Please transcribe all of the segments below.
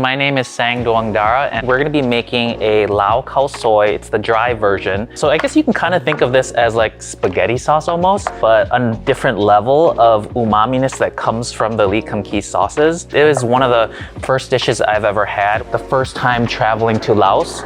My name is Saeng and we're going to be making a Lao Khao Soi. It's the dry version. So I guess you can kind of think of this as like spaghetti sauce almost, but a different level of umami-ness that comes from the Lee Kum Kee Sauces. It is one of the first dishes I've ever had. The first time traveling to Laos.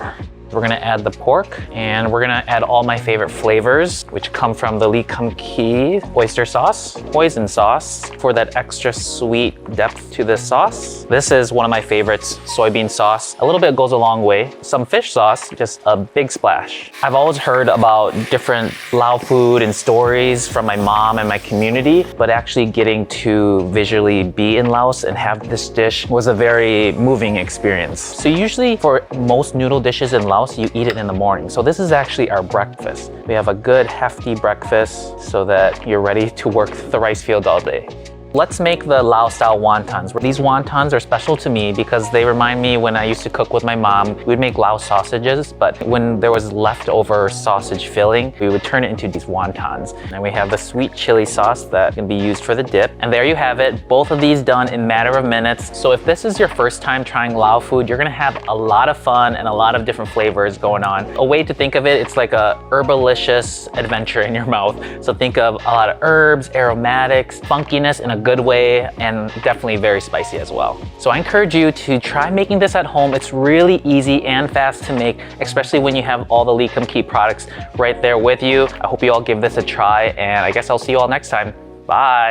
We're gonna add the pork and we're gonna add all my favorite flavors, which come from the Lee Kum Kee oyster sauce, hoisin sauce for that extra sweet depth to this sauce. This is one of my favorites, soybean sauce. A little bit goes a long way. Some fish sauce, just a big splash. I've always heard about different Lao food and stories from my mom and my community, but actually getting to visually be in Laos and have this dish was a very moving experience. So usually for most noodle dishes in Laos, you eat it in the morning. So this is actually our breakfast. We have a good hefty breakfast so that you're ready to work the rice field all day. Let's make the Lao style wontons. These wontons are special to me because they remind me when I used to cook with my mom, we'd make Lao sausages, but when there was leftover sausage filling, we would turn it into these wontons. And we have the sweet chili sauce that can be used for the dip. And there you have it, both of these done in a matter of minutes. So if this is your first time trying Lao food, you're gonna have a lot of fun and a lot of different flavors going on. A way to think of it, it's like a herbalicious adventure in your mouth. So think of a lot of herbs, aromatics, funkiness in a good way, and definitely very spicy as well. So I encourage you to try making this at home. It's really easy and fast to make, especially when you have all the Lee Kum Kee products right there with you. I hope you all give this a try, and I guess I'll see you all next time. Bye.